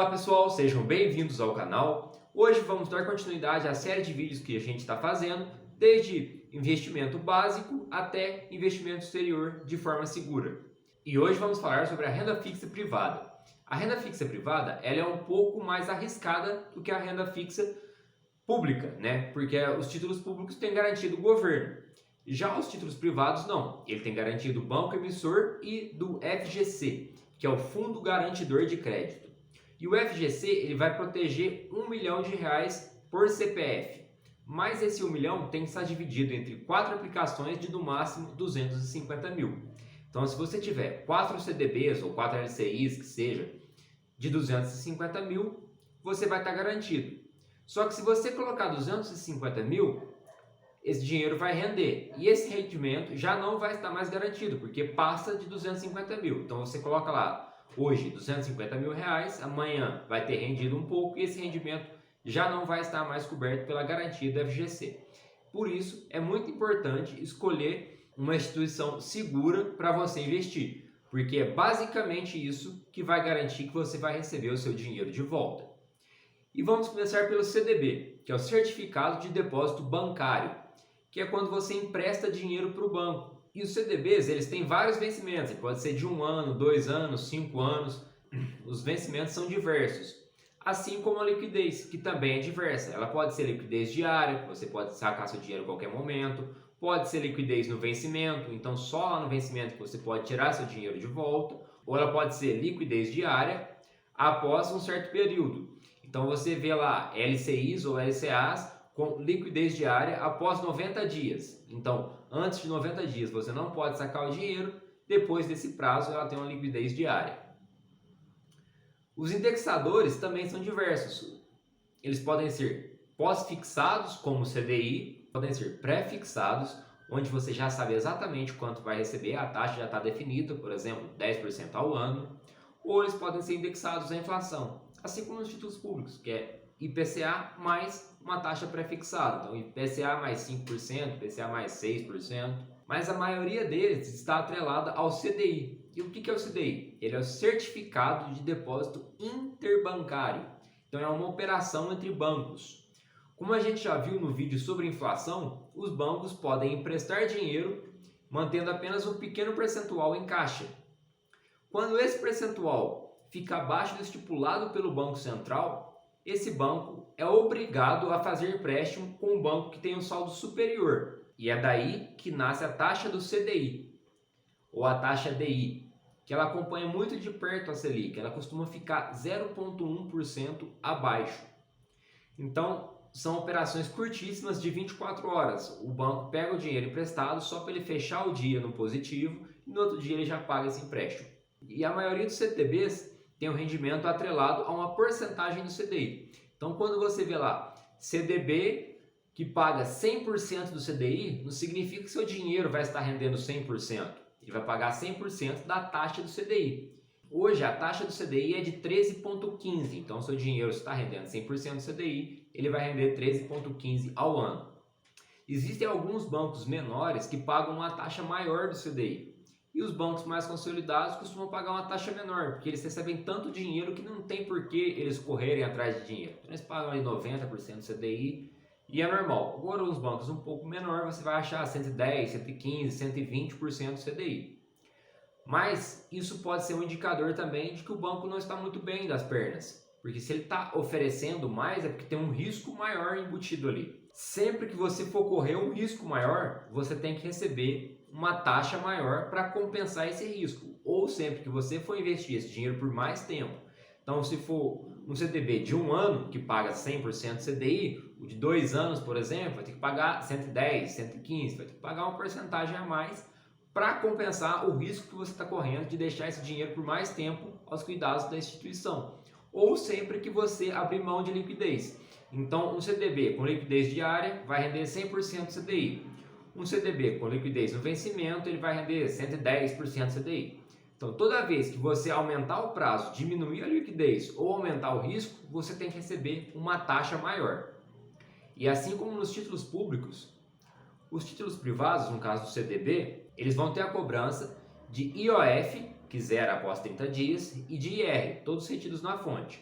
Olá pessoal, sejam bem-vindos ao canal. Hoje vamos dar continuidade à série de vídeos que a gente está fazendo, desde investimento básico até investimento exterior de forma segura. E hoje vamos falar sobre a renda fixa privada. A renda fixa privada ela é um pouco mais arriscada do que a renda fixa pública, né? Porque os títulos públicos têm garantido o governo. Já os títulos privados não, ele tem garantido o banco emissor e do FGC, que é o Fundo Garantidor de Crédito. E o FGC ele vai proteger R$ 1 milhão por CPF, mas esse 1 milhão tem que estar dividido entre 4 aplicações de no máximo 250 mil. Então se você tiver 4 CDBs ou 4 LCIs que seja de 250 mil, você vai estar garantido. Só que se você colocar 250 mil, esse dinheiro vai render e esse rendimento já não vai estar mais garantido, porque passa de 250 mil. Então você coloca lá hoje 250 mil reais, amanhã vai ter rendido um pouco e esse rendimento já não vai estar mais coberto pela garantia do FGC. Por isso é muito importante escolher uma instituição segura para você investir, porque é basicamente isso que vai garantir que você vai receber o seu dinheiro de volta. E vamos começar pelo CDB, que é o Certificado de Depósito Bancário, que é quando você empresta dinheiro para o banco. E os CDBs, eles têm vários vencimentos, pode ser de 1 ano, 2 anos, 5 anos, os vencimentos são diversos. Assim como a liquidez, que também é diversa. Ela pode ser liquidez diária, você pode sacar seu dinheiro a qualquer momento, pode ser liquidez no vencimento, então só lá no vencimento que você pode tirar seu dinheiro de volta, ou ela pode ser liquidez diária após um certo período. Então você vê lá LCIs ou LCAs com liquidez diária após 90 dias. Então, antes de 90 dias você não pode sacar o dinheiro, depois desse prazo ela tem uma liquidez diária. Os indexadores também são diversos. Eles podem ser pós-fixados, como o CDI, podem ser pré-fixados, onde você já sabe exatamente quanto vai receber, a taxa já está definida, por exemplo, 10% ao ano, ou eles podem ser indexados à inflação, assim como nos títulos públicos, que é IPCA mais uma taxa pré-fixada, então IPCA mais 5%, IPCA mais 6%, mas a maioria deles está atrelada ao CDI. E o que é o CDI? Ele é o Certificado de Depósito Interbancário, então é uma operação entre bancos. Como a gente já viu no vídeo sobre inflação, os bancos podem emprestar dinheiro mantendo apenas um pequeno percentual em caixa. Quando esse percentual fica abaixo do estipulado pelo Banco Central, esse banco é obrigado a fazer empréstimo com um banco que tem um saldo superior. E é daí que nasce a taxa do CDI, ou a taxa DI, que ela acompanha muito de perto a Selic, ela costuma ficar 0,1% abaixo. Então, são operações curtíssimas de 24 horas. O banco pega o dinheiro emprestado só para ele fechar o dia no positivo e no outro dia ele já paga esse empréstimo. E a maioria dos CDBs tem um rendimento atrelado a uma porcentagem do CDI. Então, quando você vê lá CDB que paga 100% do CDI, não significa que seu dinheiro vai estar rendendo 100%. Ele vai pagar 100% da taxa do CDI. Hoje, a taxa do CDI é de 13,15%. Então, seu dinheiro está rendendo 100% do CDI, ele vai render 13,15% ao ano. Existem alguns bancos menores que pagam uma taxa maior do CDI. E os bancos mais consolidados costumam pagar uma taxa menor, porque eles recebem tanto dinheiro que não tem por que eles correrem atrás de dinheiro. Então, eles pagam ali 90% do CDI e é normal. Agora, os bancos um pouco menor, você vai achar 110%, 115%, 120% do CDI. Mas isso pode ser um indicador também de que o banco não está muito bem das pernas. Porque se ele está oferecendo mais, é porque tem um risco maior embutido ali. Sempre que você for correr um risco maior, você tem que receber uma taxa maior para compensar esse risco. Ou sempre que você for investir esse dinheiro por mais tempo. Então, se for um CDB de 1 ano, que paga 100% CDI, o de 2 anos, por exemplo, vai ter que pagar 110, 115, vai ter que pagar uma porcentagem a mais para compensar o risco que você está correndo de deixar esse dinheiro por mais tempo aos cuidados da instituição. Ou sempre que você abrir mão de liquidez. Então, um CDB com liquidez diária vai render 100% CDI. Um CDB com liquidez no vencimento, ele vai render 110% CDI. Então, toda vez que você aumentar o prazo, diminuir a liquidez ou aumentar o risco, você tem que receber uma taxa maior. E assim como nos títulos públicos, os títulos privados, no caso do CDB, eles vão ter a cobrança de IOF, que zera após 30 dias, e de IR, todos retidos na fonte.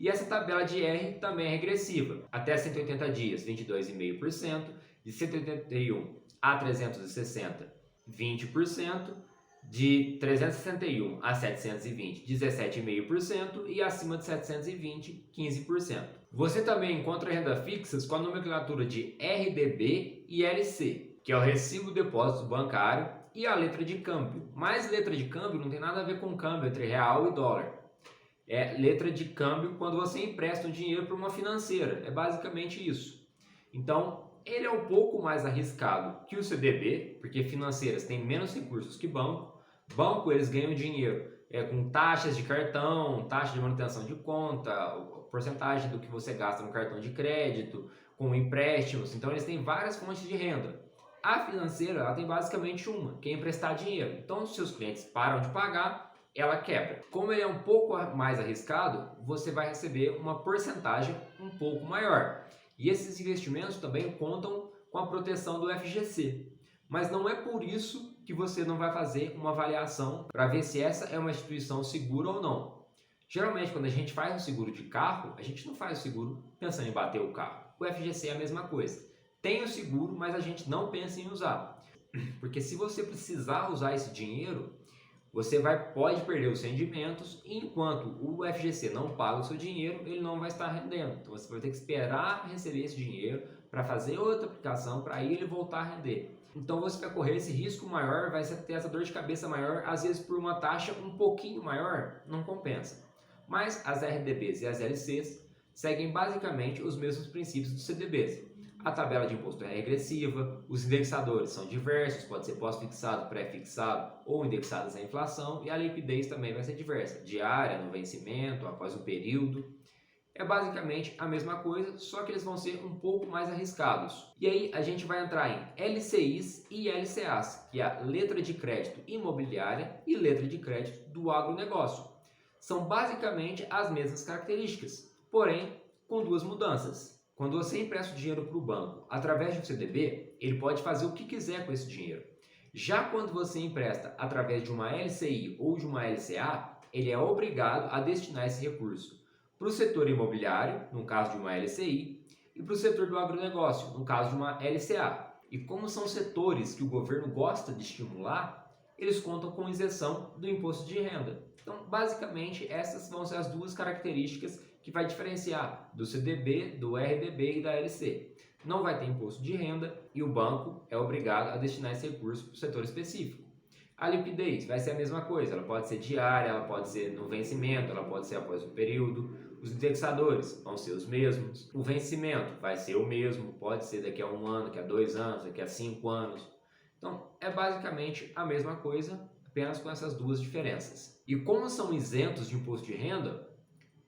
E essa tabela de R também é regressiva. Até 180 dias, 22,5%. De 181 a 360, 20%. De 361 a 720, 17,5%. E acima de 720, 15%. Você também encontra renda fixas com a nomenclatura de RDB e LC, que é o Recibo Depósito Bancário, e a letra de câmbio. Mas letra de câmbio não tem nada a ver com câmbio entre real e dólar. É letra de câmbio quando você empresta um dinheiro para uma financeira. É basicamente isso. Então, ele é um pouco mais arriscado que o CDB, porque financeiras têm menos recursos que banco. Banco, eles ganham dinheiro com taxas de cartão, taxa de manutenção de conta, porcentagem do que você gasta no cartão de crédito, com empréstimos. Então, eles têm várias fontes de renda. A financeira, ela tem basicamente uma, que é emprestar dinheiro. Então, se os clientes param de pagar, ela quebra. Como ele é um pouco mais arriscado, você vai receber uma porcentagem um pouco maior. E esses investimentos também contam com a proteção do FGC. Mas não é por isso que você não vai fazer uma avaliação para ver se essa é uma instituição segura ou não. Geralmente, quando a gente faz um seguro de carro, a gente não faz o seguro pensando em bater o carro. O FGC é a mesma coisa. Tem o seguro, mas a gente não pensa em usar. Porque se você precisar usar esse dinheiro, você pode perder os rendimentos, e enquanto o FGC não paga o seu dinheiro, ele não vai estar rendendo. Então você vai ter que esperar receber esse dinheiro para fazer outra aplicação, para aí ele voltar a render. Então você vai correr esse risco maior, vai ter essa dor de cabeça maior, às vezes por uma taxa um pouquinho maior, não compensa. Mas as RDBs e as LCs seguem basicamente os mesmos princípios dos CDBs. A tabela de imposto é regressiva, os indexadores são diversos, pode ser pós-fixado, pré-fixado ou indexados à inflação, e a liquidez também vai ser diversa, diária, no vencimento, após o período. É basicamente a mesma coisa, só que eles vão ser um pouco mais arriscados. E aí a gente vai entrar em LCIs e LCAs, que é a letra de crédito imobiliária e letra de crédito do agronegócio. São basicamente as mesmas características, porém com duas mudanças. Quando você empresta o dinheiro para o banco através de um CDB, ele pode fazer o que quiser com esse dinheiro. Já quando você empresta através de uma LCI ou de uma LCA, ele é obrigado a destinar esse recurso para o setor imobiliário, no caso de uma LCI, e para o setor do agronegócio, no caso de uma LCA. E como são setores que o governo gosta de estimular, eles contam com isenção do imposto de renda. Então, basicamente, essas vão ser as duas características que vai diferenciar do CDB, do RDB e da LC. Não vai ter imposto de renda e o banco é obrigado a destinar esse recurso para o setor específico. A liquidez vai ser a mesma coisa, ela pode ser diária, ela pode ser no vencimento, ela pode ser após o período. Os indexadores vão ser os mesmos. O vencimento vai ser o mesmo, pode ser daqui a 1 ano, daqui a 2 anos, daqui a 5 anos. Então, é basicamente a mesma coisa, apenas com essas duas diferenças. E como são isentos de imposto de renda,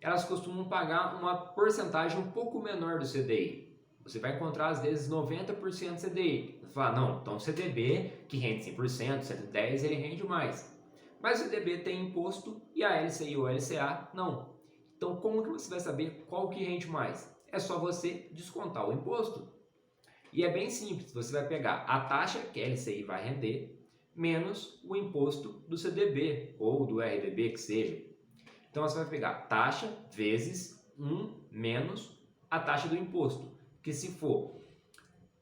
elas costumam pagar uma porcentagem um pouco menor do CDI. Você vai encontrar às vezes 90% CDI. Você fala, não, então o CDB que rende 100%, 110%, ele rende mais. Mas o CDB tem imposto e a LCI ou LCA não. Então como que você vai saber qual que rende mais? É só você descontar o imposto. E é bem simples, você vai pegar a taxa que a LCI vai render, menos o imposto do CDB ou do RDB que seja. Então você vai pegar taxa vezes 1 menos a taxa do imposto, que se for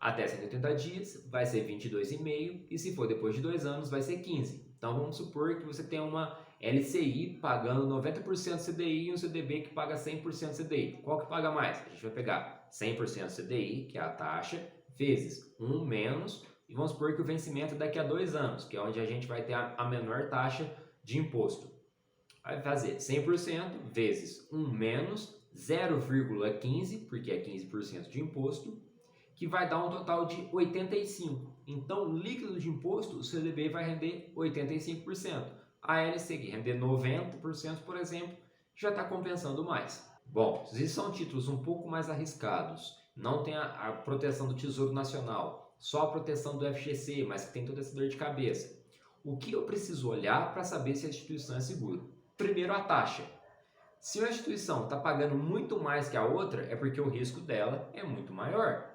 até 180 dias vai ser 22,5 e se for depois de 2 anos vai ser 15. Então vamos supor que você tem uma LCI pagando 90% CDI e um CDB que paga 100% CDI. Qual que paga mais? A gente vai pegar 100% CDI, que é a taxa, vezes 1 menos, e vamos supor que o vencimento é daqui a 2 anos, que é onde a gente vai ter a menor taxa de imposto. Vai fazer 100% vezes 1 menos 0,15, porque é 15% de imposto, que vai dar um total de 85. Então, líquido de imposto, o CDB vai render 85%. A LC, que render 90%, por exemplo, já está compensando mais. Bom, se são títulos um pouco mais arriscados, não tem a proteção do Tesouro Nacional, só a proteção do FGC, mas que tem toda essa dor de cabeça, o que eu preciso olhar para saber se a instituição é segura? Primeiro, a taxa. Se uma instituição está pagando muito mais que a outra, é porque o risco dela é muito maior.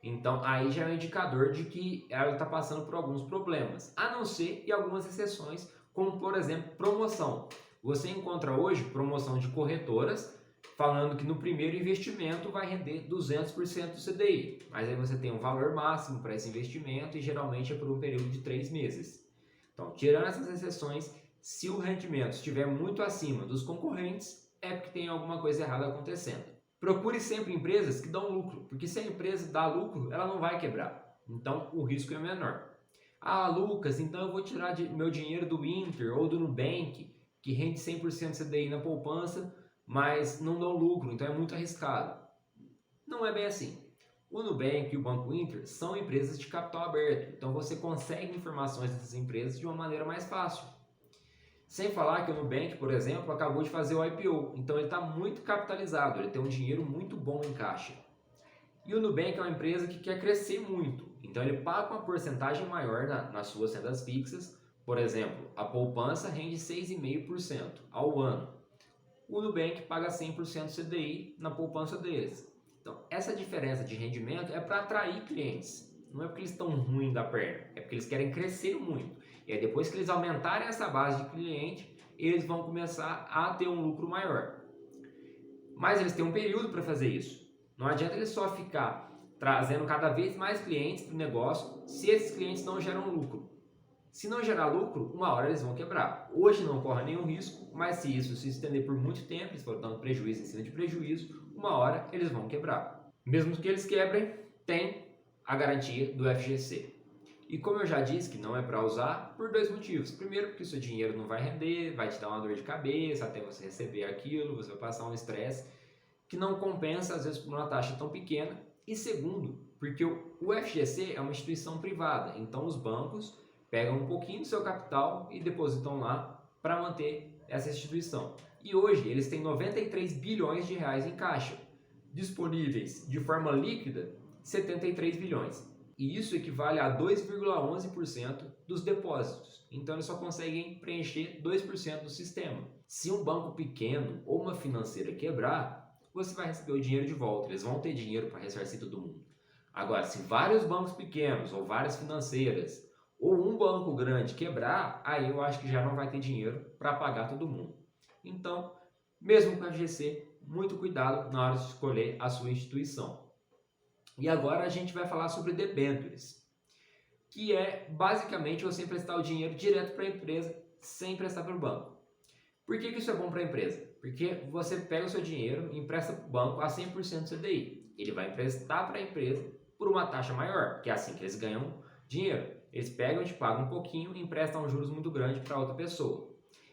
Então, aí já é um indicador de que ela está passando por alguns problemas, a não ser em algumas exceções, como por exemplo, promoção. Você encontra hoje promoção de corretoras falando que no primeiro investimento vai render 200% do CDI, mas aí você tem um valor máximo para esse investimento e geralmente é por um período de 3 meses. Então, tirando essas exceções, se o rendimento estiver muito acima dos concorrentes, é porque tem alguma coisa errada acontecendo. Procure sempre empresas que dão lucro, porque se a empresa dá lucro, ela não vai quebrar. Então, o risco é menor. Ah, Lucas, então eu vou tirar meu dinheiro do Inter ou do Nubank, que rende 100% CDI na poupança, mas não dão lucro, então é muito arriscado. Não é bem assim. O Nubank e o Banco Inter são empresas de capital aberto, então você consegue informações dessas empresas de uma maneira mais fácil. Sem falar que o Nubank, por exemplo, acabou de fazer o IPO, então ele está muito capitalizado, ele tem um dinheiro muito bom em caixa. E o Nubank é uma empresa que quer crescer muito, então ele paga uma porcentagem maior nas suas rendas fixas. Por exemplo, a poupança rende 6,5% ao ano. O Nubank paga 100% CDI na poupança deles. Então, essa diferença de rendimento é para atrair clientes. Não é porque eles estão ruins da perna, é porque eles querem crescer muito. E aí, depois que eles aumentarem essa base de cliente, eles vão começar a ter um lucro maior. Mas eles têm um período para fazer isso. Não adianta eles só ficar trazendo cada vez mais clientes para o negócio se esses clientes não geram lucro. Se não gerar lucro, uma hora eles vão quebrar. Hoje não corre nenhum risco, mas se isso se estender por muito tempo, eles forem dando prejuízo em cima de prejuízo, uma hora eles vão quebrar. Mesmo que eles quebrem, tem a garantia do FGC. E como eu já disse que não é para usar, por 2 motivos. Primeiro, porque o seu dinheiro não vai render, vai te dar uma dor de cabeça até você receber aquilo, você vai passar um estresse que não compensa, às vezes, por uma taxa tão pequena. E segundo, porque o FGC é uma instituição privada, então os bancos pegam um pouquinho do seu capital e depositam lá para manter essa instituição. E hoje eles têm 93 bilhões de reais em caixa, disponíveis de forma líquida 73 bilhões. E isso equivale a 2,11% dos depósitos. Então eles só conseguem preencher 2% do sistema. Se um banco pequeno ou uma financeira quebrar, você vai receber o dinheiro de volta. Eles vão ter dinheiro para ressarcir todo mundo. Agora, se vários bancos pequenos ou várias financeiras ou um banco grande quebrar, aí eu acho que já não vai ter dinheiro para pagar todo mundo. Então, mesmo com a FGC, muito cuidado na hora de escolher a sua instituição. E agora a gente vai falar sobre debêntures, que é basicamente você emprestar o dinheiro direto para a empresa sem emprestar para o banco. Por que isso é bom para a empresa? Porque você pega o seu dinheiro e empresta para o banco a 100% CDI. Ele vai emprestar para a empresa por uma taxa maior, que é assim que eles ganham dinheiro. Eles pegam e te pagam um pouquinho e emprestam juros muito grandes para outra pessoa.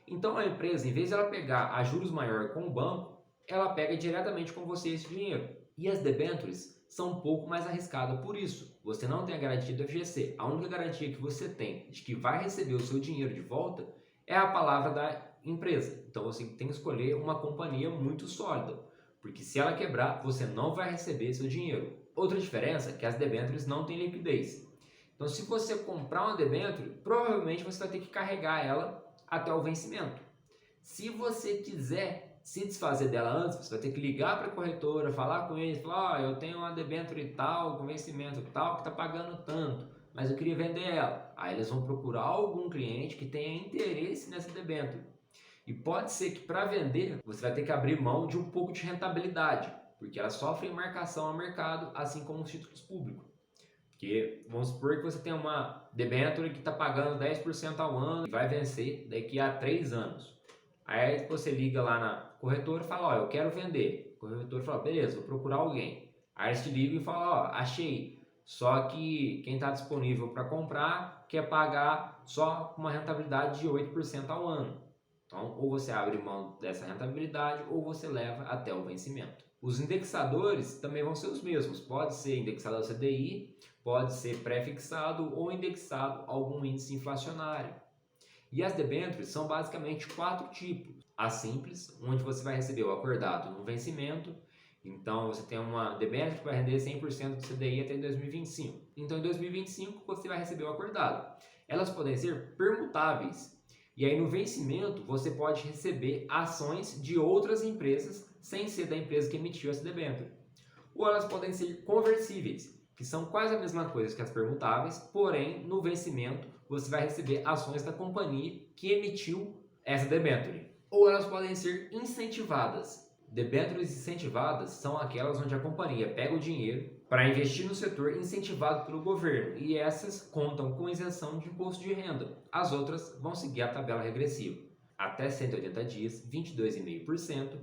Então a empresa, em vez de ela pegar a juros maior com o banco, ela pega diretamente com você esse dinheiro. E as debêntures são um pouco mais arriscadas por isso. Você não tem a garantia do FGC. A única garantia que você tem de que vai receber o seu dinheiro de volta é a palavra da empresa. Então você tem que escolher uma companhia muito sólida, porque se ela quebrar, você não vai receber seu dinheiro. Outra diferença é que as debêntures não têm liquidez. Então, se você comprar uma debênture, provavelmente você vai ter que carregar ela até o vencimento. Se você quiser se desfazer dela antes, você vai ter que ligar para a corretora, falar com eles, falar, eu tenho uma debênture tal, com vencimento tal, que está pagando tanto, mas eu queria vender ela. Aí eles vão procurar algum cliente que tenha interesse nessa debênture. E pode ser que para vender, você vai ter que abrir mão de um pouco de rentabilidade, porque elas sofrem marcação ao mercado, assim como os títulos públicos. Porque vamos supor que você tem uma debênture que está pagando 10% ao ano e vai vencer daqui a 3 anos. Aí você liga lá na corretora e fala, ó, eu quero vender. O corretor fala, beleza, vou procurar alguém. Aí eles te ligam e falam, ó, achei. Só que quem está disponível para comprar quer pagar só uma rentabilidade de 8% ao ano. Então, ou você abre mão dessa rentabilidade ou você leva até o vencimento. Os indexadores também vão ser os mesmos. Pode ser indexado ao CDI, pode ser pré-fixado ou indexado a algum índice inflacionário. E as debêntures são basicamente 4 tipos. A simples, onde você vai receber o acordado no vencimento. Então, você tem uma debênture que vai render 100% do CDI até 2025. Então, em 2025, você vai receber o acordado. Elas podem ser permutáveis. E aí, no vencimento, você pode receber ações de outras empresas sem ser da empresa que emitiu essa debênture. Ou elas podem ser conversíveis, que são quase a mesma coisa que as permutáveis, porém, no vencimento, você vai receber ações da companhia que emitiu essa debênture. Ou elas podem ser incentivadas. Debêntures incentivadas são aquelas onde a companhia pega o dinheiro para investir no setor incentivado pelo governo e essas contam com isenção de imposto de renda. As outras vão seguir a tabela regressiva. Até 180 dias, 22,5%.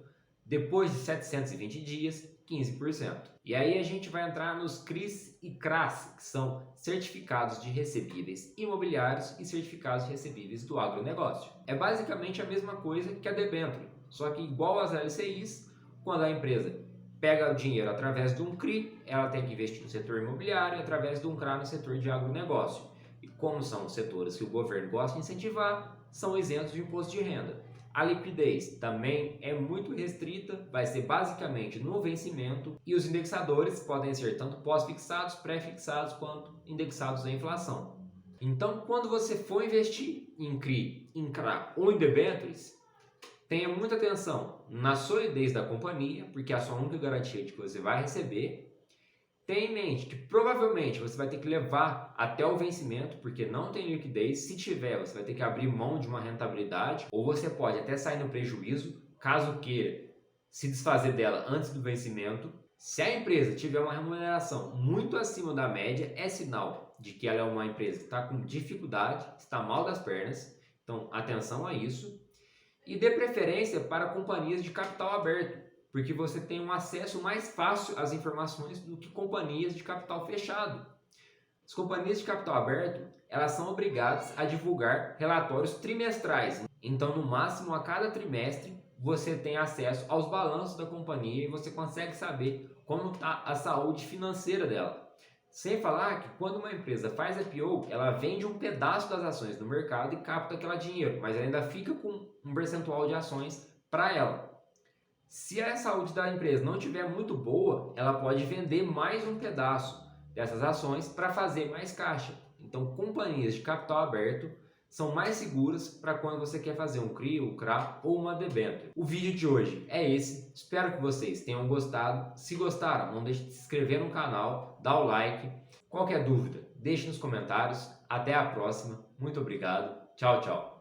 Depois de 720 dias, 15%. E aí a gente vai entrar nos CRIs e CRAs, que são certificados de recebíveis imobiliários e certificados de recebíveis do agronegócio. É basicamente a mesma coisa que a debênture, só que igual às LCIs, quando a empresa pega o dinheiro através de um CRI, ela tem que investir no setor imobiliário, através de um CRA no setor de agronegócio. E como são setores que o governo gosta de incentivar, são isentos de imposto de renda. A liquidez também é muito restrita, vai ser basicamente no vencimento e os indexadores podem ser tanto pós-fixados, pré-fixados quanto indexados à inflação. Então, quando você for investir em CRI, em CRA ou em debêntures, tenha muita atenção na solidez da companhia, porque é a sua única garantia de que você vai receber. Tenha em mente que provavelmente você vai ter que levar até o vencimento, porque não tem liquidez. Se tiver, você vai ter que abrir mão de uma rentabilidade, ou você pode até sair no prejuízo, caso queira se desfazer dela antes do vencimento. Se a empresa tiver uma remuneração muito acima da média, é sinal de que ela é uma empresa que está com dificuldade, está mal das pernas. Então, atenção a isso. E dê preferência para companhias de capital aberto, porque você tem um acesso mais fácil às informações do que companhias de capital fechado. As companhias de capital aberto, elas são obrigadas a divulgar relatórios trimestrais. Então, no máximo, a cada trimestre, você tem acesso aos balanços da companhia e você consegue saber como está a saúde financeira dela. Sem falar que quando uma empresa faz IPO, ela vende um pedaço das ações no mercado e capta aquele dinheiro, mas ela ainda fica com um percentual de ações para ela. Se a saúde da empresa não estiver muito boa, ela pode vender mais um pedaço dessas ações para fazer mais caixa. Então, companhias de capital aberto são mais seguras para quando você quer fazer um CRI, um CRA ou uma debênture. O vídeo de hoje é esse. Espero que vocês tenham gostado. Se gostaram, não deixe de se inscrever no canal, dar o like. Qualquer dúvida, deixe nos comentários. Até a próxima. Muito obrigado. Tchau, tchau.